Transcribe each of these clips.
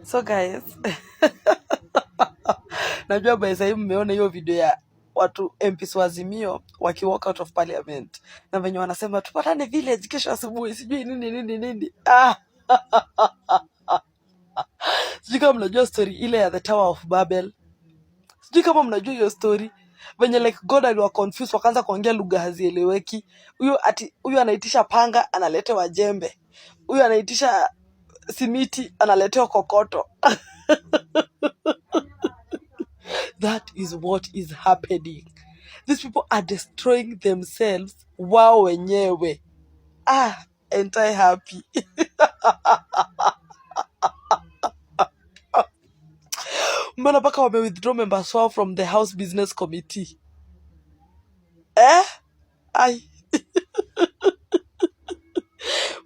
So guys, najua by sasa mmeona hiyo video ya watu MPs wa Azimio waki walk out of parliament na venye wanasema tupatane village kesho asubuhi sijui nini. Sijui kama mnajua story ile ya the Tower of Babel. Sijui kama mnajua hiyo story. Venye like God aliwa confused wakaanza kuongea lugha hazieleweki. Huyo anaitisha panga analetewa jembe. Huyo anaitisha simiti analetewa kokoto. That is what is happening. These people are destroying themselves wao wenyewe. Ain't I happy? Mbona mpaka wame withdraw members wao from the House Business Committee?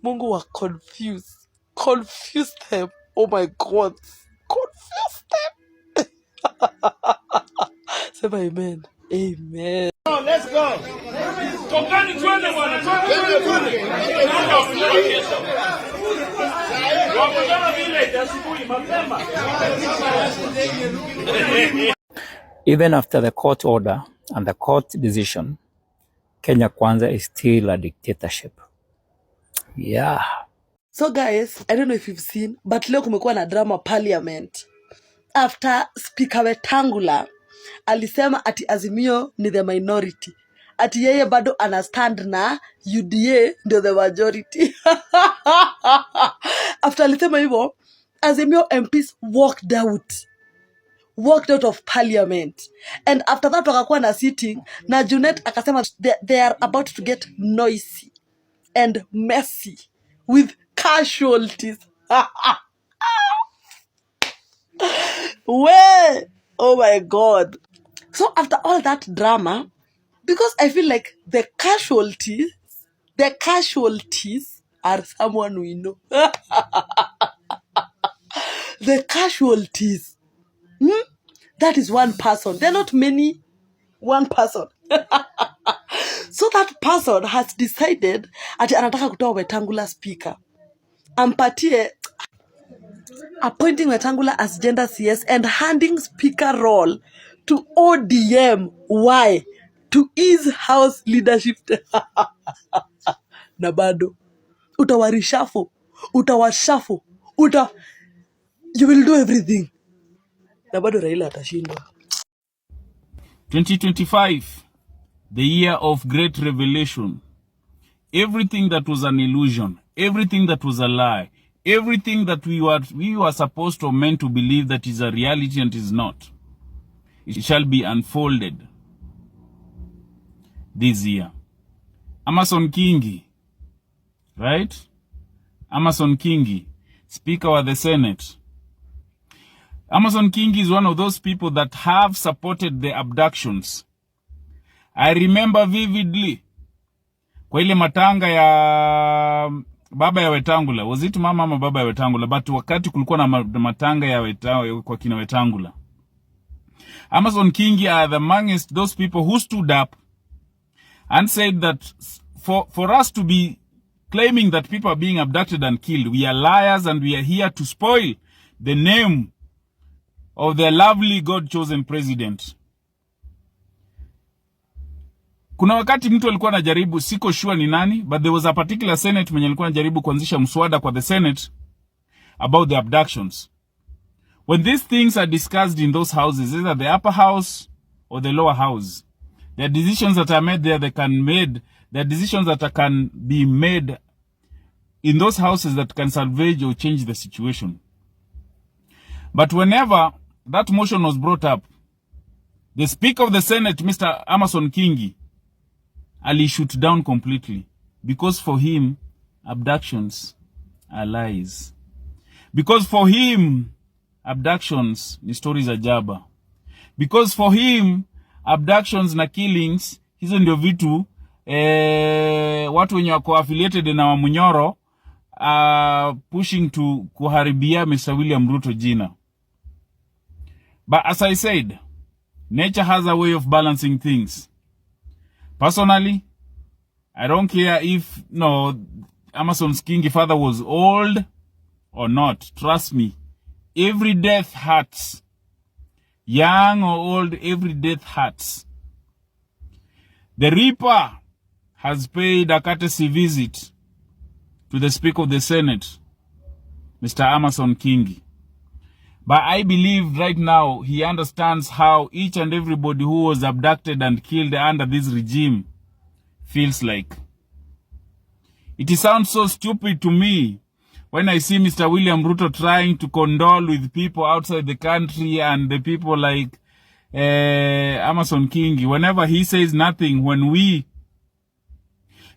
Mungu wa confuse them. Oh my God, confuse them. Say amen. Amen. Oh, let's go. Even after the court order and the court decision, Kenya Kwanza is still a dictatorship. Yeah. So guys, I don't know if you've seen, but leo kumekuwa na drama parliament. After Speaker Wetangula alisema ati Azimio ni the minority. Ati yeye bado anastand na UDA ndio the majority. After alisema hivyo, Azimio MPs walked out of parliament. And after that wakakuwa na sitting na Junet akasema they are about to get noisy and messy with casualties. Where? Oh my God. So after all that drama, because I feel like the casualties are someone we know. The casualties. That is one person. They're not many. One person. So that person has decided ati anataka kutoa Wetangula speaker. Appointing Wetangula as gender CS and handing speaker role to ODM. Why? To ease house leadership. Na bado utawarishafu, utawashafu, you will do everything. Na bado Raila atashindwa. 2025, the year of great revelation. Everything that was an illusion, everything that was a lie, everything that we were supposed or meant to believe that is a reality and is not, it shall be unfolded this year. Amason Kingi, right? Amason Kingi, Speaker of the Senate. Amason Kingi is one of those people that have supported the abductions. I remember vividly kwa ile matanga ya baba ya Wetangula. Was it mama ama baba ya Wetangula? But wakati kulikuwa na matanga ya kwa kina Wetangula, Amason Kingi are the amongst those people who stood up and said that for us to be claiming that people are being abducted and killed, we are liars and we are here to spoil the name of the lovely God-chosen president. Kuna wakati mtu alikuwa anajaribu, siko sure ni nani, but there was a particular Senate mwenye alikuwa anajaribu kuanzisha mswada kwa the Senate about the abductions. When these things are discussed in those houses, either the upper house or the lower house, there are decisions that are made there there are decisions that can be made in those houses that can salvage or change the situation. But whenever that motion was brought up, the Speaker of the Senate, Mr. Amason Kingi, Ali shoot down completely, because for him, abductions are lies. Because for him, abductions ni stories za jaba. Because for him, abductions na killings, hizo ndio vitu watu wenye wako affiliated na Wamunyoro pushing to kuharibia Mr. William Ruto jina. But as I said, nature has a way of balancing things. Personally, I don't care if Amason Kingi father was old or not. Trust me, Every death hurts. Young or old, every death hurts. The Reaper has paid a courtesy visit to the Speaker of the Senate, Mr. Amason Kingi. But I believe right now he understands how each and everybody who was abducted and killed under this regime feels like. It sounds so stupid to me when I see Mr. William Ruto trying to condole with people outside the country and the people like Amason Kingi. Whenever he says nothing, when we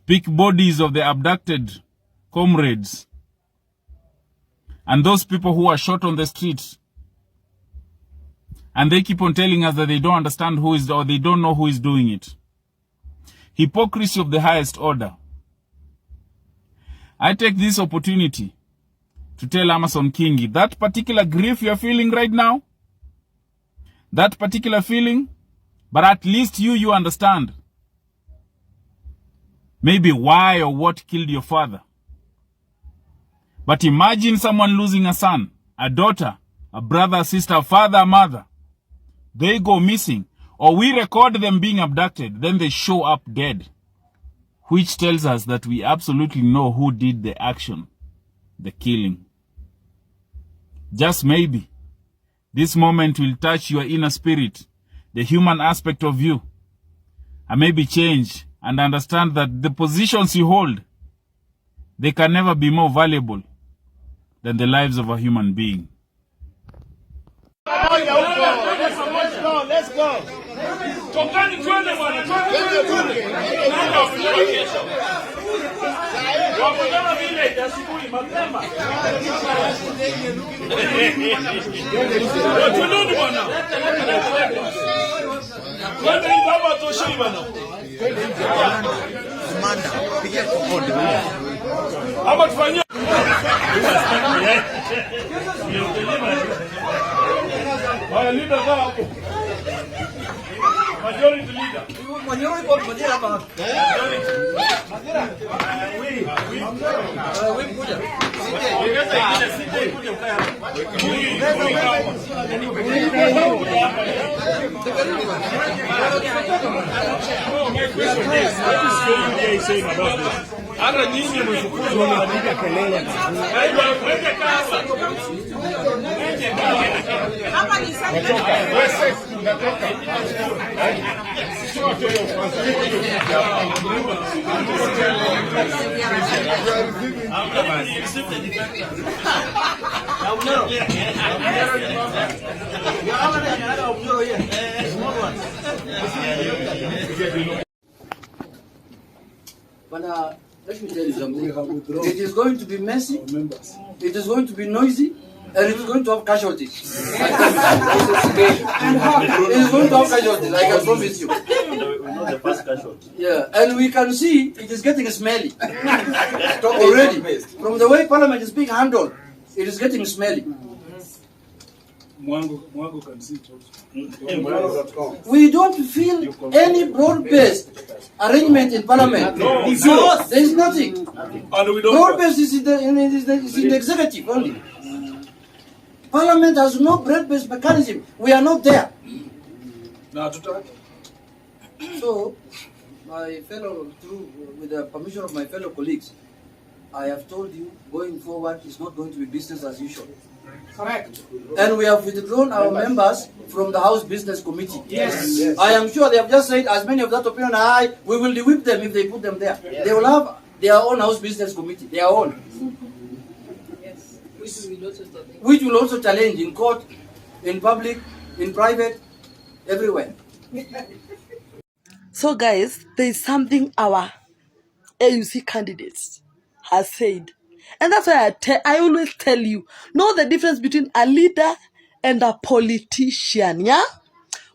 pick bodies of the abducted comrades and those people who are shot on the streets, and they keep on telling us that they don't understand who is, or they don't know who is doing it. Hypocrisy of the highest order. I take this opportunity to tell Amason Kingi, that particular grief you're feeling right now, that particular feeling, but at least you understand maybe why or what killed your father. But imagine someone losing a son, a daughter, a brother, a sister, a father, a mother. They go missing, or we record them being abducted, then they show up dead, which tells us that we absolutely know who did the action, the killing. Just maybe, this moment will touch your inner spirit, the human aspect of you, and maybe change and understand that the positions you hold, they can never be more valuable than the lives of a human being. Let's go. Majority leader. But let me tell you something. It is going to be messy, it is going to be noisy, and it is going to have casualties. It is going to have casualties, I can promise you. The first casualty. Yeah, and we can see it is getting smelly already. From the way Parliament is being handled, it is getting smelly. Mwango can see it also. We don't feel any broad-based arrangement in Parliament. No, there is nothing. And we don't. Broad-based is in the executive only. Parliament has no broad-based mechanism. We are not there. So, my fellow, with the permission of my fellow colleagues, I have told you, going forward, it's not going to be business as usual. Correct. And we have withdrawn our members from the House Business Committee. Yes. I am sure they have just said, as many of that opinion we will whip them if they put them there. Yes. They will have their own House Business Committee, their own. Yes. Which will also challenge in court, in public, in private, everywhere. So guys, there is something our AUC candidates has said. And that's why I always tell you, know the difference between a leader and a politician, yeah?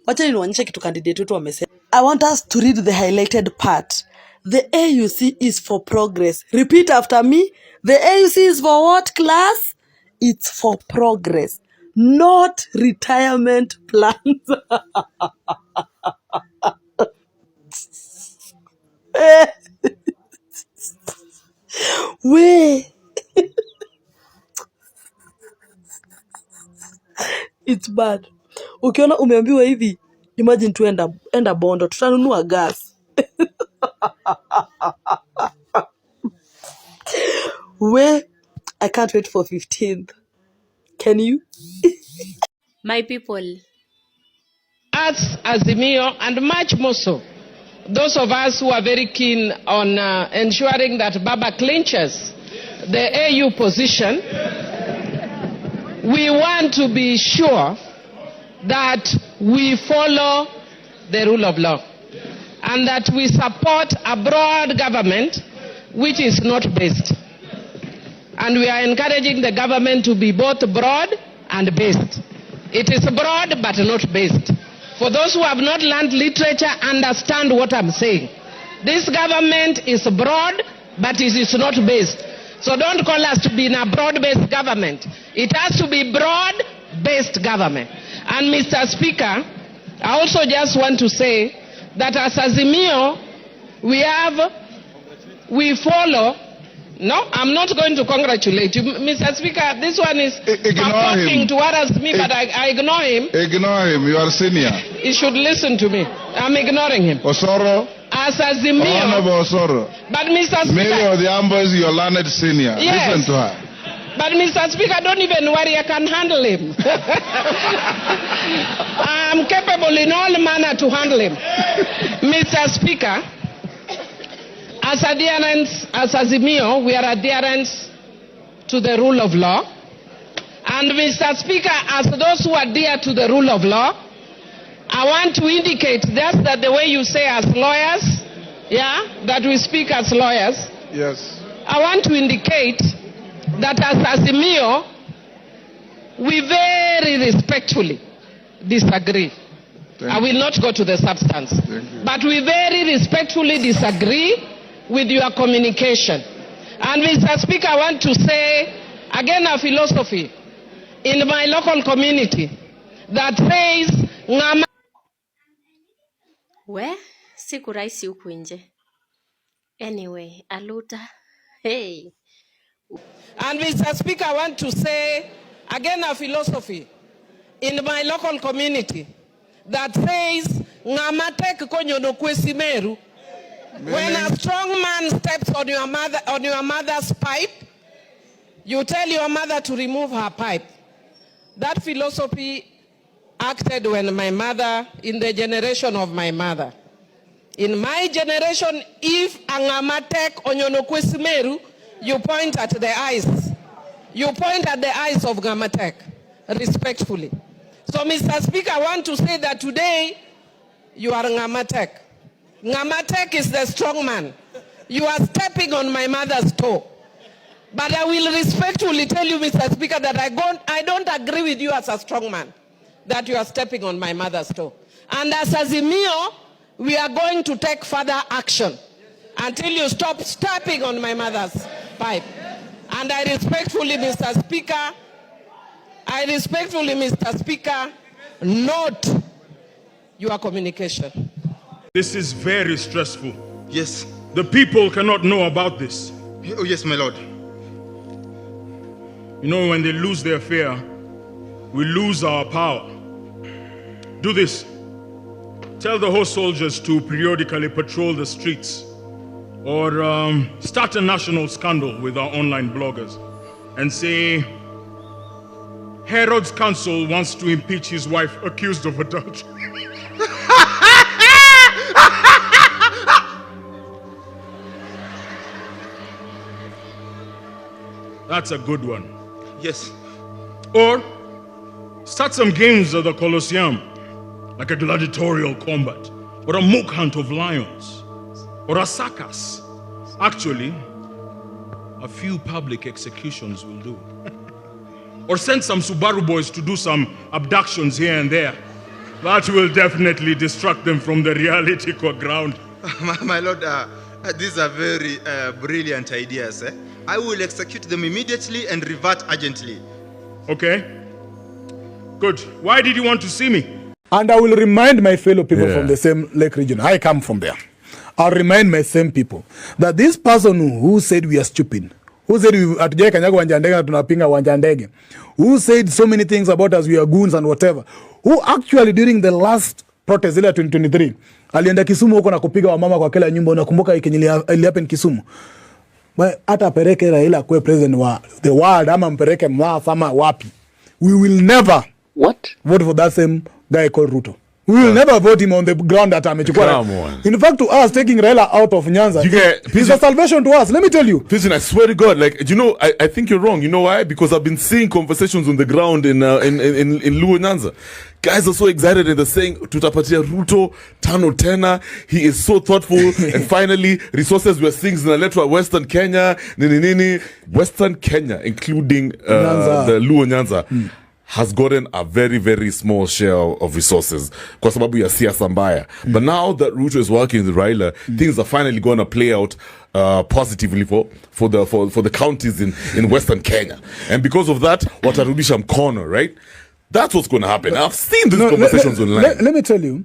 Wacha nionyeshe kitu candidate wetu wamesema. I want us to read the highlighted part. The AUC is for progress. Repeat after me. The AUC is for what class? It's for progress, not retirement plans. Wait. It's bad. Ukiona umeambiwa hivi, imagine tu enda Bondo, tutanunua gas. I can't wait for 15th. Can you? My people, As Azimio, and much more so, those of us who are very keen on ensuring that Baba clinches the AU position, we want to be sure that we follow the rule of law and that we support a broad government which is not based. And we are encouraging the government to be both broad and based. It is broad but not based. For those who have not learned literature, understand what I'm saying. This government is broad, but it is not based. So don't call us to be in a broad-based government. It has to be broad-based government. And Mr. Speaker, I also just want to say that as Azimio, we follow. No, I'm not going to congratulate you. Mr. Speaker, this one is talking to harass me, but I ignore him. Ignore him, you are senior. He should listen to me. I'm ignoring him. Osoro. As Azimio. Honorable Osoro. But Mr. Speaker. Mayor of the Ambo is your learned senior. Yes. Listen to her. But Mr. Speaker, don't even worry, I can handle him. I'm capable in all manner to handle him. Mr. Speaker, as adherents, as Azimio, we are adherents to the rule of law. And Mr. Speaker, as those who adhere to the rule of law, I want to indicate just that the way you say as lawyers, that we speak as lawyers. Yes. I want to indicate that as Azimio, we very respectfully disagree. I will not go to the substance. But we very respectfully disagree with your communication. And Mr. Speaker, I want to say again a philosophy in my local community that says ngama. we siku rahisi huku nje. Anyway, aluta. Hey. And Mr. Speaker, I want to say again a philosophy in my local community that says ngamatek konyo no kwesimeru. When a strong man steps on your mother's pipe, you tell your mother to remove her pipe. That philosophy acted when my mother, in the generation of my mother. In my generation, if angamatek onyonokwesimeru, you point at the eyes. You point at the eyes of Ngamatek, respectfully. So, Mr. Speaker, I want to say that today, you are Ngamatek. Ngamatek is the strong man. You are stepping on my mother's toe. But I will respectfully tell you, Mr. Speaker, that I don't agree with you as a strong man, that you are stepping on my mother's toe. And as Azimio, we are going to take further action until you stop stepping on my mother's pipe. And I respectfully, Mr. Speaker, note your communication. This is very stressful. Yes. The people cannot know about this. Oh, yes, my lord. You know, when they lose their fear, we lose our power. Do this. Tell the horse soldiers to periodically patrol the streets or start a national scandal with our online bloggers and say, Herod's council wants to impeach his wife accused of adultery. That's a good one. Yes. Or start some games at the Colosseum, like a gladiatorial combat, or a mock hunt of lions, or a circus. Actually, a few public executions will do. Or send some Subaru boys to do some abductions here and there. That will definitely distract them from the reality ground. My lord, these are very brilliant ideas. I will execute them immediately and revert urgently. Okay? Good. Why did you want to see me? And I will remind my fellow people from the same lake region. I come from there. I'll remind my same people that this person who said we are stupid Who said hatujai kanyaga uwanja ndege na tunapinga uwanja ndege? Who said so many things about us, we are goons and whatever? Who actually during the last protest ile 2023 alienda Kisumu huko na kupiga wamama kwa kila nyumba? Unakumbuka ili happen Kisumu? Hata pereke Raila kwa president wa the world ama mpereke Mars ama wapi, we will never vote for that same guy called Ruto. We will never vote him on the ground that amechukua. In fact, to us, taking Raila out of Nyanza is a salvation to us. Let me tell you. Pigeon, I swear to God, like, you know, I think you're wrong. You know why? Because I've been seeing conversations on the ground in Luo Nyanza. Guys are so excited and they're saying, tutapatia Ruto, tano tena, he is so thoughtful. And finally, resources we're seeing in the Western Kenya, Western Kenya, including the Luo Nyanza. Has gotten a very, very small share of resources kwa sababu ya siasa mbaya. But now that Ruto is working with Raila, things are finally going to play out positively for the counties in Western Kenya. And because of that, watarudisha mkono, right? That's what's going to happen. I've seen these conversations online. Let me tell you,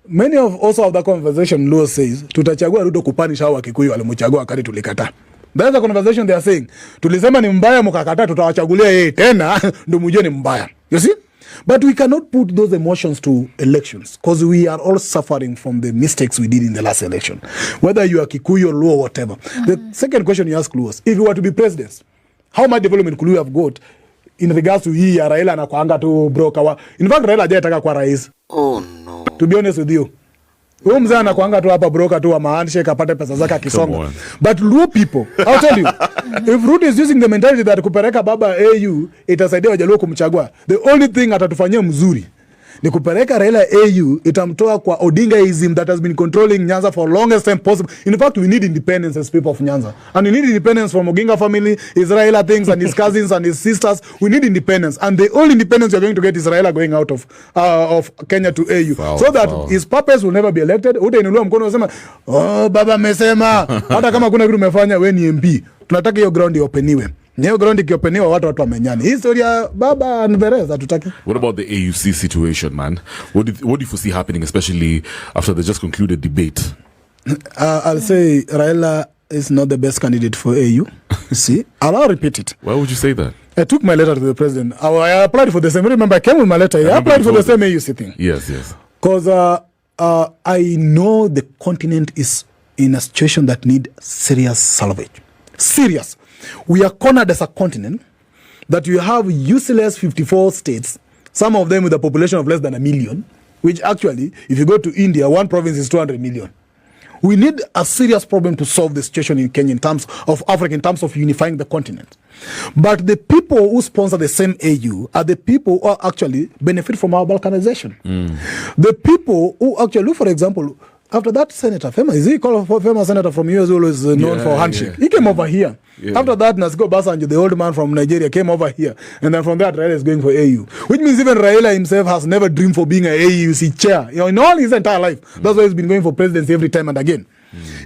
many of that conversation, Luo says, tutachagua Ruto kupanish hawa Kikuyu walimuchagua wakati tulikata. That's the conversation they are saying. Tulisema ni mbaya mukakata, tutawachagulia yeye tena ndo mujue ni mbaya. You see? But we cannot put those emotions to elections because we are all suffering from the mistakes we did in the last election. Whether you are Kikuyu or Luo or whatever. The second question you ask Luo, if you were to be president, how much development could you have got in regards to hii ya Raila na kuanga tu broker? In fact, Raila hajataka kwa rais. Oh no. To be honest with you. Huyo mzee anakuanga tu hapa broker tu wa handshake apate pesa zake akisonga. But Luo people, I'll tell you, if Ruto is using the mentality that kupeleka baba AU itasaidia Wajaluo kumchagua, the only thing atatufanyia mzuri ni kupeleka Raila AU itamtoa kwa Odingaism that has been controlling Nyanza for longest time possible. In fact, we need independence as people of Nyanza. And we need independence from Oginga family, Israel things and his cousins and his sisters. We need independence. And the only independence you're going to get is Raila going out of Kenya to AU. So that his purpose will never be elected. Utainuliwa mkono usema, oh, baba mesema. Hata kama kuna kitu umefanya, we ni MP. Tunataka hiyo ground iopeniwe. Neo ground ikiopeniwa watu wamenyani. Historia baba anvereza hatutaki. What about the AUC situation, man? What do you foresee happening, especially after the just concluded debate? I'll say Raila is not the best candidate for AU. See, I'll repeat it. Why would you say that? I took my letter to the president. I applied for the same. Remember, I came with my letter. I applied for the same AUC thing. Yes. Because I know the continent is in a situation that need serious salvage. Serious. We are cornered as a continent that you have useless 54 states, some of them with a population of less than 1 million, which actually, if you go to India, one province is 200 million. We need a serious problem to solve the situation in Kenya in terms of Africa, in terms of unifying the continent. But the people who sponsor the same AU are the people who actually benefit from our balkanization. The people who actually, for example, after that senator, famous senator from US who is known for handshake. He came over here. After that, Nasiko Basanjo, the old man from Nigeria, came over here. And then from that, Raila is going for AU. Which means even Raila himself has never dreamed for being an AUC chair. You know, in all his entire life. That's why he's been going for presidency every time and again.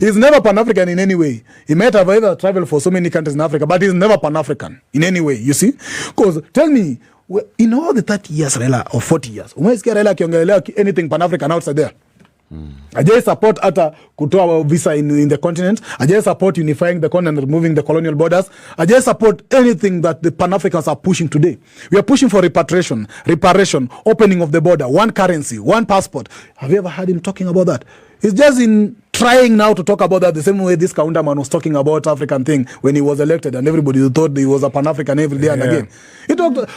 He's never Pan-African in any way. He might have either traveled for so many countries in Africa, but he's never Pan-African in any way, you see? Because, tell me, in all the 30 years, Raila, or 40 years, umesikia Raila akiongelea anything Pan-African outside there? Ajay support hata kutoa visa in the continent. Ajay support unifying the continent, removing the colonial borders. Ajay support anything that the Pan-Africans are pushing today. We are pushing for reparation, opening of the border, one currency, one passport. Have you ever heard him talking about that? He's just trying now to talk about that the same way this counterman was talking about African thing when he was elected and everybody thought he was a Pan-African every day and again. He talked.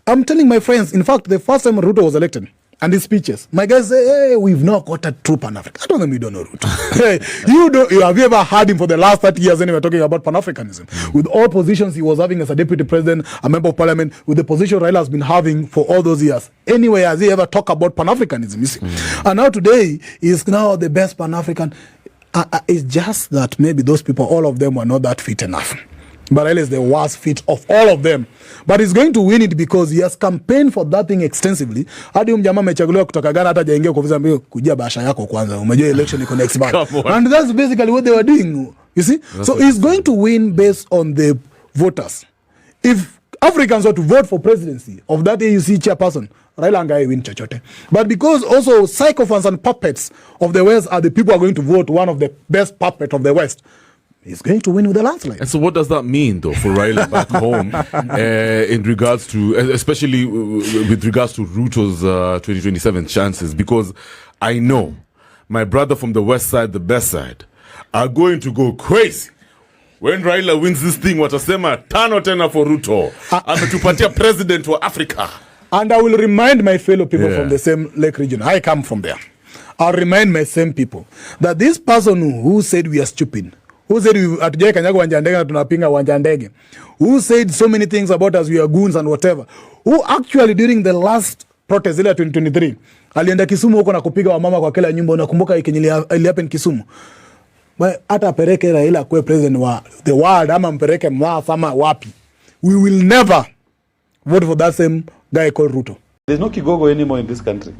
I'm telling my friends, in fact, the first time Ruto was elected, and his speeches, my guys say, hey, we've not got a true Pan-African. I don't think we don't know Ruto. Hey, have you ever heard him for the last 30 years anyway talking about Pan-Africanism? With all positions he was having as a deputy president, a member of parliament, with the position Raila has been having for all those years. Anyway, has he ever talked about Pan-Africanism? You see? And now today, he's now the best Pan-African. It's just that maybe those people, all of them were not that fit enough. But Raila is the worst fit of all of them. But he's going to win it because he has campaigned for that thing extensively. Hadi mjamaa amechaguliwa kutoka Ghana hata jaingia kwa visa mbio kujia bahasha yako kwanza. Umejua election iko next month. And that's basically what they were doing. You see? So he's going to win based on the voters. If Africans were to vote for presidency of that AUC chairperson, Raila Ngai win chochote. But because also sycophants and puppets of the West are the people who are going to vote one of the best puppets of the West, He's going to win with a landslide. And so what does that mean, though, for Raila back home in regards to, especially with regards to Ruto's 2027 chances? Because I know my brother from the west side, the best side, are going to go crazy. When Raila wins this thing, watasema tano tena for Ruto. Ametupatia president wa Africa. And I will remind my fellow people from the same Lake region. I come from there. I'll remind my same people that this person who said we are stupid, who said atujai kanyaga uwanja ndege na tunapinga uwanja ndege, who said so many things about us, we are goons and whatever, who actually during the last protest ile 2023 alienda Kisumu huko na kupiga wamama kwa kila nyumba. Unakumbuka ili happen Kisumu? Hata pereke Raila kwa president wa the world ama mpereke mlafa ama wapi, we will never vote for that same guy called Ruto. There's no Kigogo anymore in this country.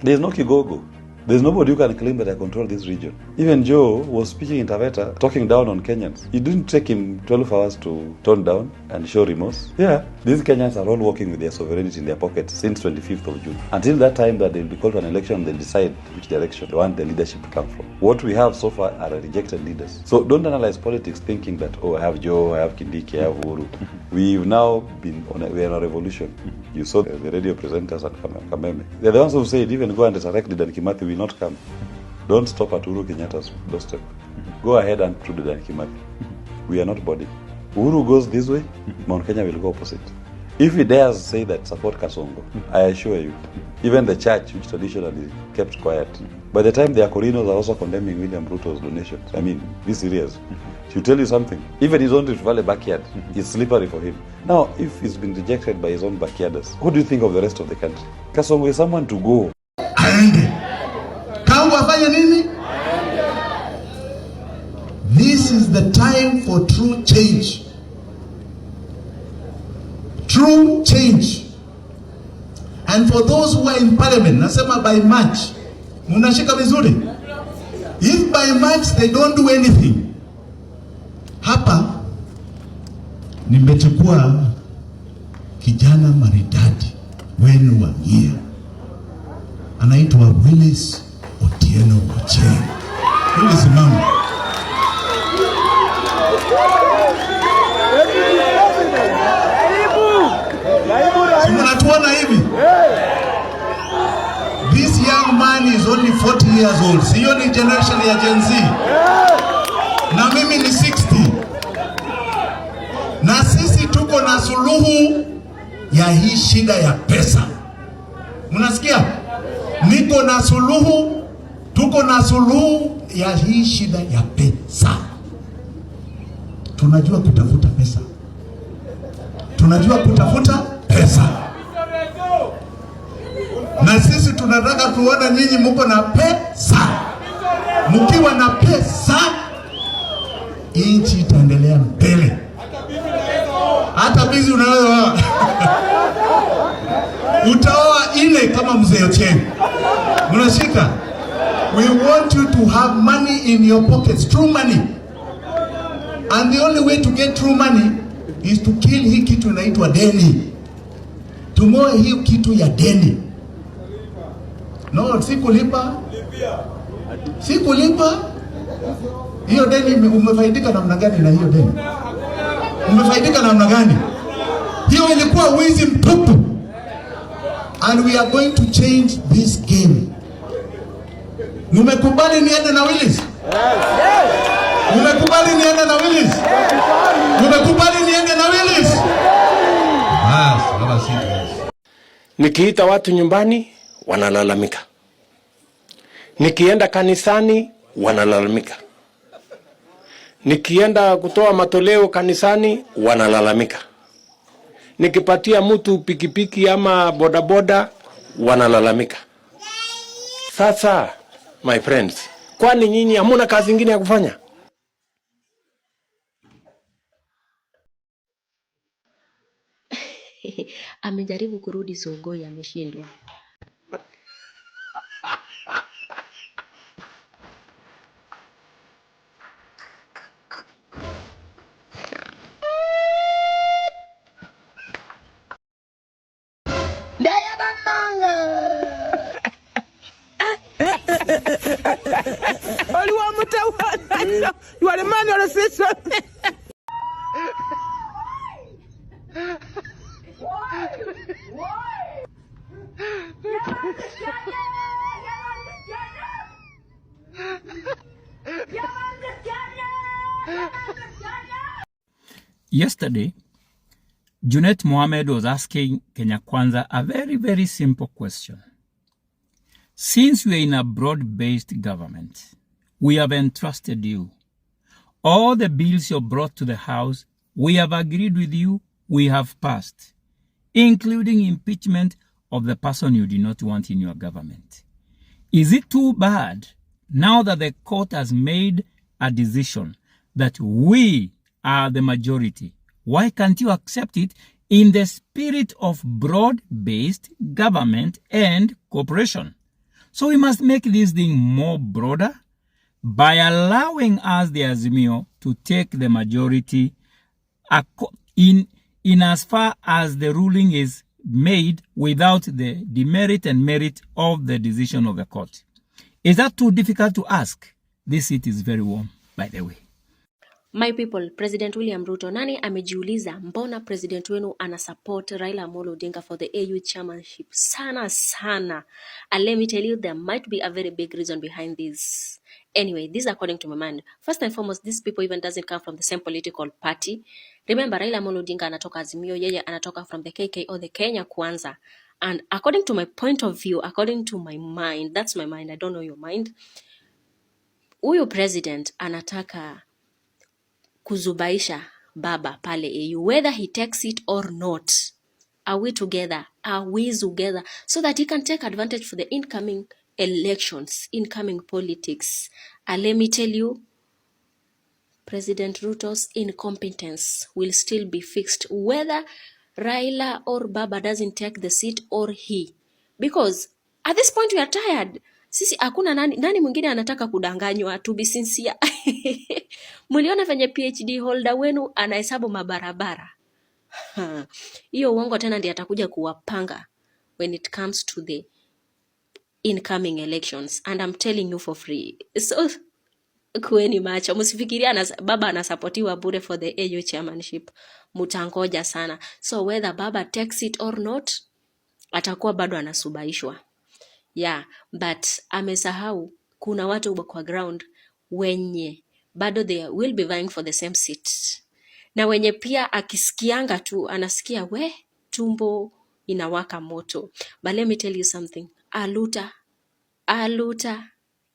There's no Kigogo. There's nobody who can claim that I control this region. Even Joe was speaking in Taveta, talking down on Kenyans. It didn't take him 12 hours to tone down and show remorse. Yeah, these Kenyans are all walking with their sovereignty in their pockets since 25th of June. Until that time that they'll be called to an election, they'll decide which direction they want the leadership to come from. What we have so far are rejected leaders. So don't analyze politics thinking that, oh, I have Joe, I have Kindiki, I have Uhuru. We've now been we're on a revolution. You saw the radio presenters at Kameme. They're the ones who said, even go and resurrect Dedan Kimathi will not come. Don't stop at Uhuru Kenyatta's doorstep. Go ahead and put Dedan Kimathi. We are not body. Uhuru goes this way, Mount Kenya will go opposite. If he dares say that support Kasongo, I assure you, even the church, which traditionally kept quiet, by the time the Akorinos are also condemning William Ruto's donations. I mean, be serious. She'll tell you something. Even his own Rift Valley backyard is slippery for him. Now, if he's been rejected by his own backyarders, what do you think of the rest of the country? Kasongo is someone to go. This is the time for true change. True change. And for those who are in parliament, nasema by March, munashika vizuri. If by March they don't do anything, hapa nimechukua kijana maridadi wenu wa Ng'ia, anaitwa Willis Otieno Ochieng. Willis mama. Simunatuona hivi? This young man is only 40 years old. Siyo ni generation ya Gen Z. Na mimi ni 60. Na sisi tuko na suluhu ya hii shida ya pesa. Mnasikia? Niko na suluhu, tuko na suluhu ya hii shida ya pesa. Tunajua kutafuta pesa. Tunajua kutafuta pesa. Na sisi tunataka tuone nyinyi mko na pesa. Mkiwa na pesa, nchi itaendelea mbele. Hata bizi unaweza utaoa ile kama mzee Ochieng. Mnashika? We want you to have money in your pockets, true money. And the only way to get true money is to kill hii kitu inaitwa deni. Tumoe hii kitu ya deni. No, sikulipa. Sikulipa. Hiyo deni umefaidika namna gani na hiyo deni? Umefaidika namna gani? Hiyo ilikuwa wizi mtupu. And we are going to change this game. Mumekubali niende na Willis? Mumekubali niende na Willis? Mumekubali niende na Willis? Basi, nikiita watu nyumbani wanalalamika. Nikienda kanisani wanalalamika. Nikienda kutoa matoleo kanisani wanalalamika. Nikipatia mtu pikipiki ama bodaboda wanalalamika. Sasa my friends, kwani nyinyi hamuna kazi nyingine ya kufanya? Amejaribu kurudi Sogoi, ameshindwa. Daya Only one more time. You are the man or the sister. Yesterday, Junet Mohammed was asking Kenya Kwanza a very, very simple question. Since we are in a broad-based government, we have entrusted you. All the bills you brought to the House, we have agreed with you, we have passed, including impeachment of the person you did not want in your government. Is it too bad now that the court has made a decision that we are the majority? Why can't you accept it in the spirit of broad-based government and cooperation? So we must make this thing more broader by allowing us, the Azimio, to take the majority in as far as the ruling is made without the demerit and merit of the decision of the court. Is that too difficult to ask? This seat is very warm, by the way. My people, President William Ruto, nani amejiuliza mbona president wenu ana support Raila Amolo Odinga for the AU chairmanship? Sana sana. And let me tell you, there might be a very big reason behind this. Anyway, this is according to my mind. First and foremost, these people even doesn't come from the same political party. Remember, Raila Amolo Odinga anatoka Azimio, yeye anatoka from the KK or the Kenya Kwanza. And according to my point of view, according to my mind, that's my mind, I don't know your mind, huyu president anataka kuzubaisha baba pale AU, whether he takes it or not. Are we together? Are we together? So that he can take advantage for the incoming elections, incoming politics. And let me tell you, President Ruto's incompetence will still be fixed, whether Raila or Baba doesn't take the seat or he. Because at this point we are tired. Sisi hakuna nani mwingine anataka kudanganywa, to be sincere. Muliona venye PhD holder wenu anahesabu mabarabara. Hiyo uongo tena ndiye atakuja kuwapanga when it comes to the incoming elections. And I'm telling you for free. So kueni macho, msifikiria baba anasapotiwa bure for the AU chairmanship. Mutangoja sana. So whether baba takes it or not, atakuwa bado anasubaishwa. Yeah, but amesahau kuna watu kwa ground wenye bado they will be vying for the same seat. Na wenye pia akisikianga tu anasikia we tumbo inawaka moto. But let me tell you something. Aluta.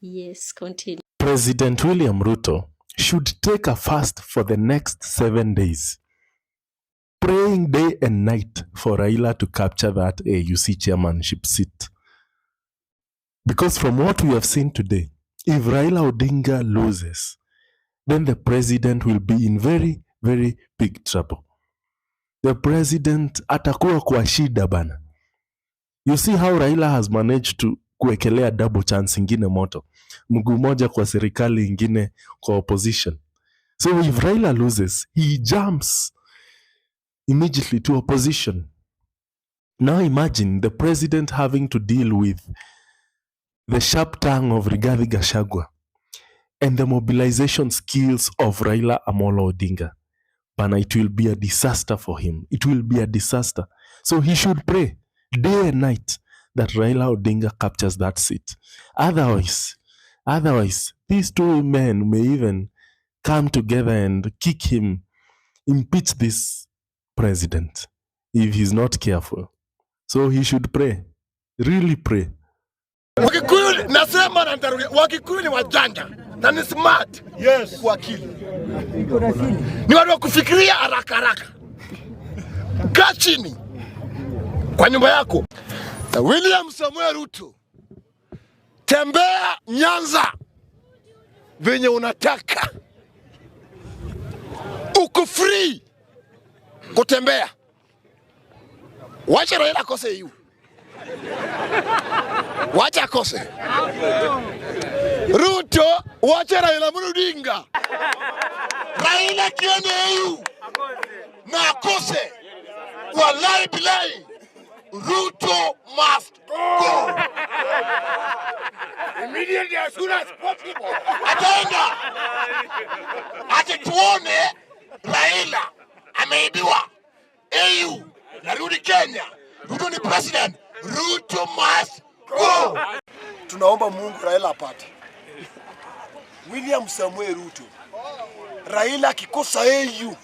Yes, continue. President William Ruto should take a fast for the next 7 days, praying day and night for Raila to capture that AUC chairmanship seat. Because from what we have seen today, if Raila Odinga loses, then the president will be in very, very big trouble. The president atakuwa kwa shida bana. You see how Raila has managed to kuekelea double chance ingine moto. Mguu moja kwa serikali ingine kwa opposition. So if Raila loses, he jumps immediately to opposition. Now imagine the president having to deal with the sharp tongue of Rigathi Gachagua and the mobilization skills of Raila Amolo Odinga. But it will be a disaster for him. It will be a disaster. So he should pray day and night that Raila Odinga captures that seat. Otherwise, these two men may even come together and kick him, impeach this president if he's not careful. So he should pray, really pray. Wakikuyu nasema na nitarudia, Wakikuyu ni wajanja na ni smart. Yes. Kwa akili. Ni watu wa kufikiria haraka haraka. Kaa chini kwa nyumba yako. Na William Samuel Ruto, tembea Nyanza venye unataka. Uko free kutembea. Wacha Raila akose yu. Wacha akose. Ruto, wacha Raila Amolo Odinga. Raila kiende yu. Na akose. Wallahi billahi. Ruto must go. immediately as soon as possible. Ataenda. Ati tuone Raila ameibiwa. AU narudi Kenya. Ruto ni president. Ruto must go. Tunaomba Mungu Raila apate. William Samuel Ruto. Raila akikosa AU.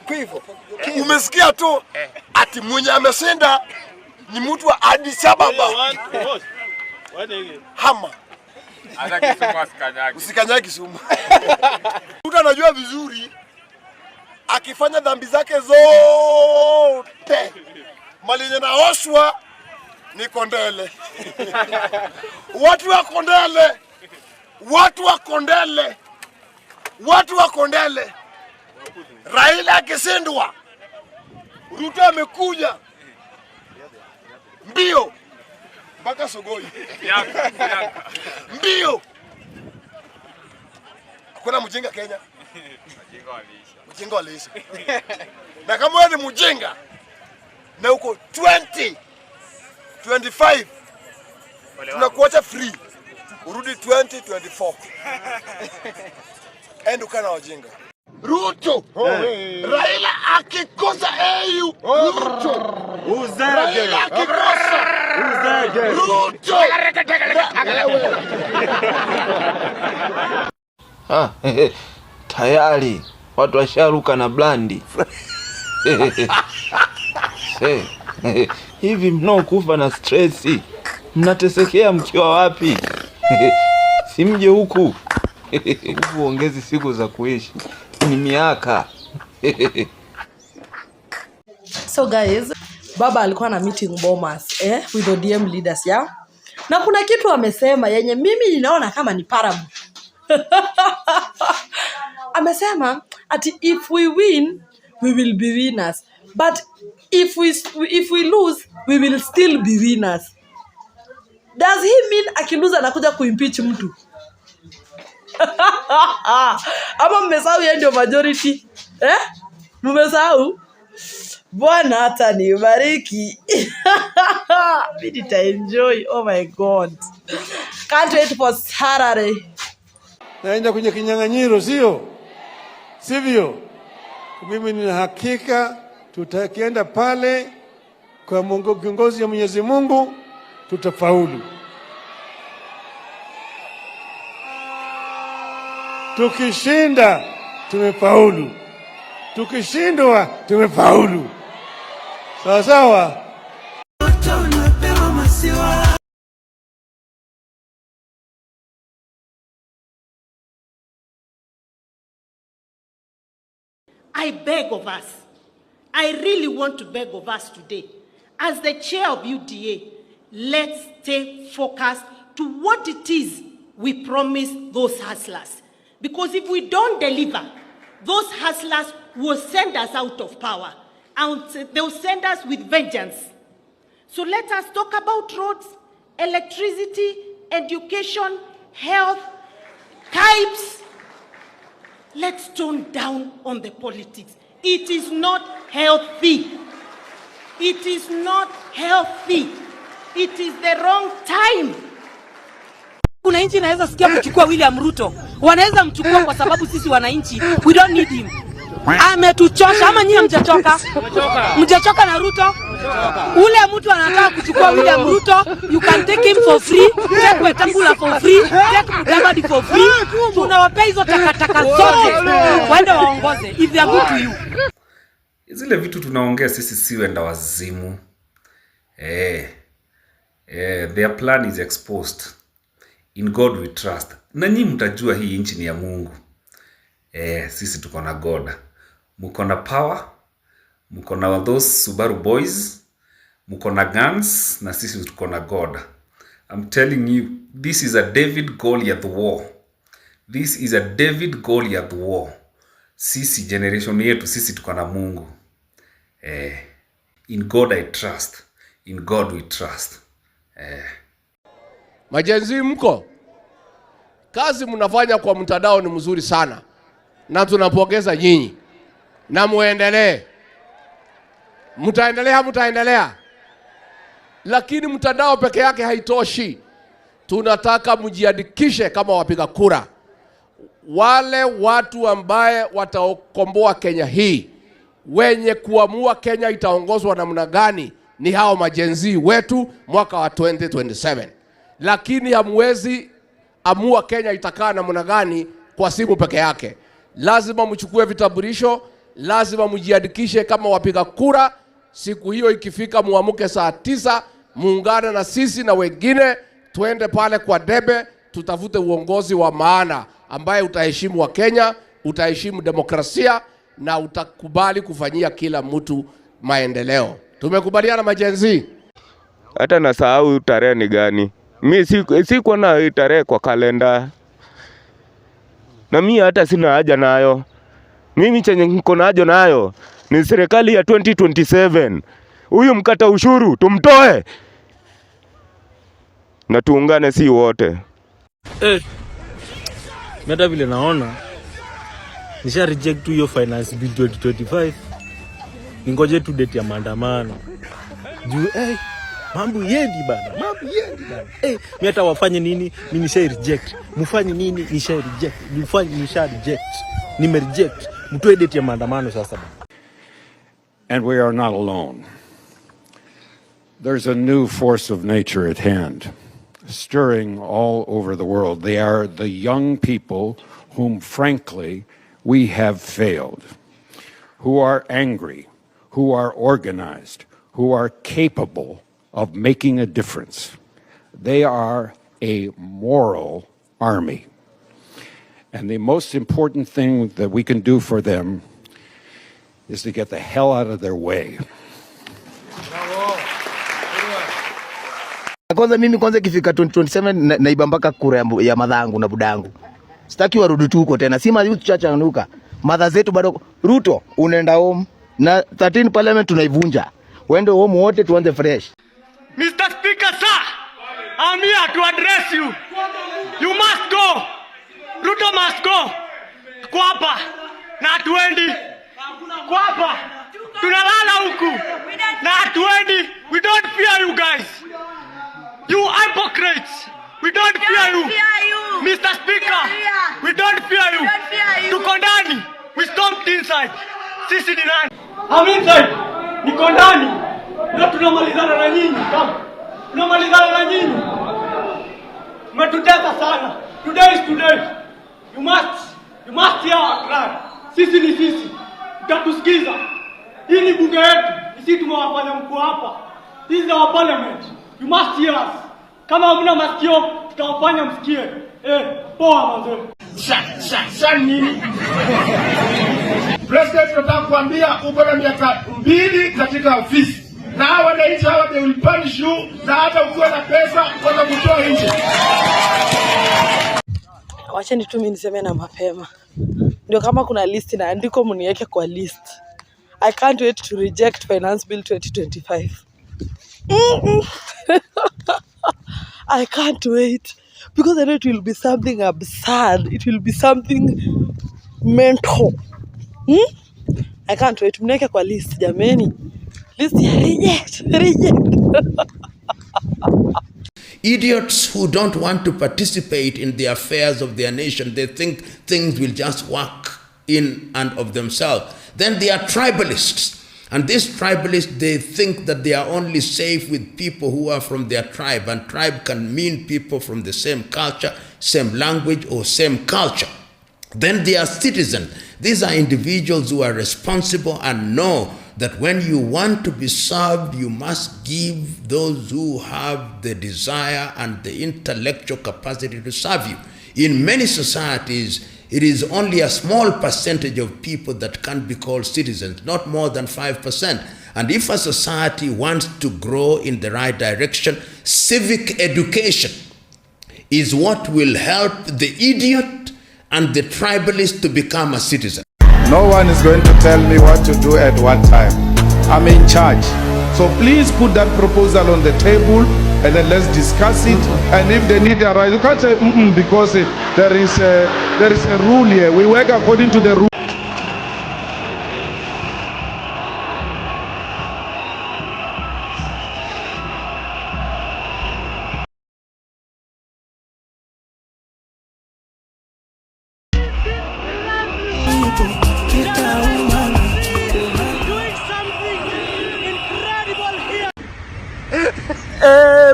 Kwa hivyo umesikia tu ati mwenye ameshinda ni mtu wa Addis Ababa. Hama. Hata Kisumu asikanyagi. Usikanyagi Kisumu. Ruto anajua vizuri akifanya dhambi zake zote mali yenye naoshwa ni Kondele. Watu wa Kondele. Watu wa Kondele. Watu wa Kondele. Raila akisindwa. Ruto amekuja. Mbio. Mpaka Sogoi. Mbio. Hakuna mjinga Kenya. Mjinga waliisha. Na kama wewe ni mjinga na uko 25 tunakuacha free. Urudi 2024. Endo kana wajinga. Ruto. Raila akikosa AU. Ruto. Raila akikosa. Ruto. Tayari watu washaruka na blandi. Hivi mnaokufa na stressi mnatesekea mkiwa wapi? Simje huku. Uongezi siku za kuishi ni miaka. So guys, baba alikuwa na meeting Bomas with ODM leaders ya. Na kuna kitu amesema yenye mimi ninaona kama ni parabu. Amesema ati if we win we will be winners, but if we lose we will still be winners. Does he mean akiluza anakuja kuimpeach mtu? Ama mmesahau yeye ndio majority? Mmesahau? Bwana hata nibariki. Mimi nitaenjoy. Oh my God. Can't wait for Saturday. Naenda kwenye kinyang'anyiro sivyo? Mimi nina hakika tutakienda pale kwa kiongozi ya Mwenyezi Mungu tutafaulu. Tukishinda tumefaulu. Tukishindwa tumefaulu. Sawa sawa. I beg of us, I really want to beg of us today, as the chair of UDA, let's stay focused to what it is we promise those hustlers. Because if we don't deliver, those hustlers will send us out of power, and they'll send us with vengeance. So let us talk about roads, electricity, education, health, pipes. Let's tone down on the politics. It is not healthy. It is not healthy. It is the wrong time. Wananchi inaweza sikia kuchukua William Ruto. Wanaweza mchukua kwa sababu sisi wananchi we don't need him. Ametuchosha. Ama nyinyi mjachoka? Mjachoka na Ruto? Ule mtu anataka kuchukua William Ruto, you can take him for free, take Wetangula for free, take Mudavadi for free. Tunawapea hizo takataka zote waende waongoze if they are good to you. Zile vitu tunaongea sisi si wenda wazimu. Their plan is exposed. In God we trust. Na nyinyi mtajua hii nchi ni ya Mungu. Sisi tuko na God. Mko na power. Mko na those Subaru boys. Mko na guns. Na sisi tuko na God. I'm telling you, this is a David Goliath war. This is a David Goliath war. Sisi generation yetu, sisi tuko na Mungu. In God I trust. In God we trust. Majenzi mko? Kazi mnafanya kwa mtandao ni mzuri sana. Na tunapongeza nyinyi. Na muendelee. Mtaendelea. Lakini mtandao peke yake haitoshi. tunataka mjiandikishe kama wapiga kura. Wale watu ambaye watakomboa Kenya hii, wenye kuamua Kenya itaongozwa namna gani, ni hao majenzi wetu mwaka wa 2027. Lakini hamwezi amua Kenya itakaa namna gani kwa simu peke yake. Lazima mchukue vitambulisho, lazima mjiandikishe kama wapiga kura. Siku hiyo ikifika, muamuke saa 9, muungane na sisi na wengine, tuende pale kwa debe, tutafute uongozi wa maana ambaye utaheshimu wa Kenya, utaheshimu demokrasia na utakubali kufanyia kila mtu maendeleo. Tumekubaliana majenzi? Hata nasahau tarehe ni gani. Mimi siko na tarehe kwa kalenda. Na mimi hata sina haja nayo. Mimi chenye niko nayo ni serikali ya 2027. Huyu mkata ushuru tumtoe. Na tuungane si wote. Meta vile naona nisha reject hiyo finance bill 2025. Ningoje tu date ya maandamano. Juu mambo yendi bana. Mimi hata wafanye nini? Mimi nisha reject. Mfanye nini? Nisha reject. Mfanye nisha reject. Nime reject. Mtoe date ya maandamano sasa bana. And we are not alone. There's a new force of nature at hand, stirring all over the world. They are the young people whom, frankly, we have failed, who are angry, who are organized, who are capable of making a difference. They are a moral army. And the most important thing that we can do for them is to get the hell out of their way. Kwanza mimi ikifika 2027 naiba mpaka kura ya madhangu na budangu. Sitaki warudi tu huko tena. Si youth chachanuka. Madha zetu bado. Ruto unaenda home na 13 parliament tunaivunja. Wende home wote tuanze fresh. Mr. Speaker, sir, I'm here to address you. You must go. Ruto must go. Kwapa na hatuendi. Kwapa tunalala huku na hatuendi. We don't fear you guys. You hypocrites. We don't fear you. Mr. Speaker, we don't fear you. Tuko ndani. We stomped inside. Sisi ni nani? I'm inside. Niko ndani. Na tunamalizana na nyinyi. Tunamalizana na nyinyi. Mmetutesa sana. Today is today. You must hear our cry. Sisi ni sisi. Utatusikiza. Hii ni bunge yetu. Sisi tumewafanya mko hapa. This is our parliament. You must hear us. Kama hamna masikio, tutawafanya msikie. Poa manze. Sasa nini? President nataka kuambia uko na miaka 2 katika ofisi. Na hawa wananchi hawa they will punish you na hata ukiwa na pesa kwa kutoa nje. Wacheni tu mimi niseme na mapema. Ndio kama kuna list na andiko mniweke kwa list. I can't wait to reject finance bill 2025. I can't wait because I know it will be something absurd. It will be something mental. I can't wait. Mneke kwa list jameni. List ya reject. Idiots who don't want to participate in the affairs of their nation, they think things will just work in and of themselves. Then they are tribalists. And these tribalists, they think that they are only safe with people who are from their tribe. And tribe can mean people from the same culture, same language, or same culture. Then they are citizens. These are individuals who are responsible and know that when you want to be served, you must give those who have the desire and the intellectual capacity to serve you. In many societies, it is only a small percentage of people that can be called citizens, not more than 5%. And if a society wants to grow in the right direction, civic education is what will help the idiot and the tribalist to become a citizen. No one is going to tell me what to do at what time. I'm in charge. So please put that proposal on the table and then let's discuss it. And if they need a right, you can't say because there is a rule here. We work according to the rule.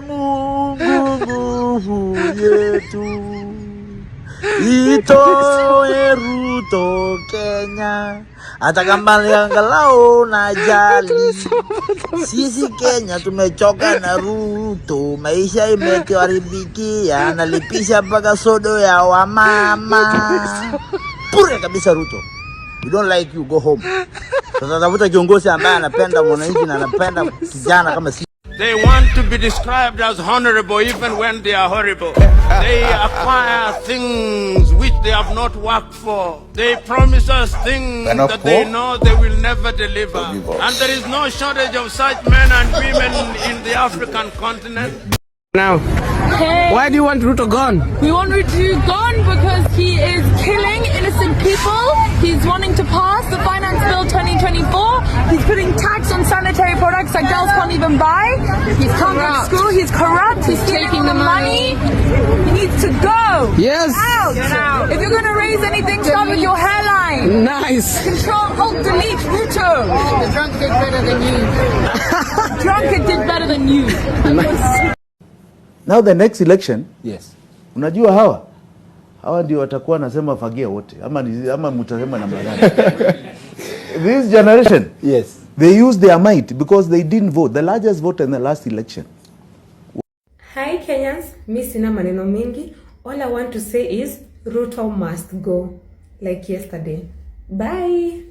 Mungu nguvu yetu, itoe Ruto Kenya, hata kama angalau na jali. Sisi Kenya tumechoka na Ruto, maisha imetuharibikia, analipisha mpaka sodo ya wamama. Pure kabisa Ruto. We don't like you, go home. Sasa tafuta kiongozi ambaye anapenda mwananchi na anapenda kijana kama sisi. They want to be described as honorable even when they are horrible. They acquire things which they have not worked for. They promise us things that they know they will never deliver. And there is no shortage of such men and women in the African continent. Now, why do you want Ruto gone? We want Ruto gone because he is killing innocent people. He's wanting to pass the Finance Bill 2024. He's putting tax on sanitary products that girls can't even buy. He can't go to school. He's corrupt. He's taking the money. He needs to go. Yes. Out. If you're going to raise anything, start with your hairline. Nice. Control, Alt, Delete, Ruto. The drunk did better than you. Drunkard did better than you. Now the next election, yes. Unajua hawa ndio watakuwa nasema fagia wote ama mtasema namna gani? This generation, yes, they use their might because they didn't vote, the largest vote in the last election. Hi Kenyans, mi sina maneno mengi. All I want to say is Ruto must go like yesterday. Bye.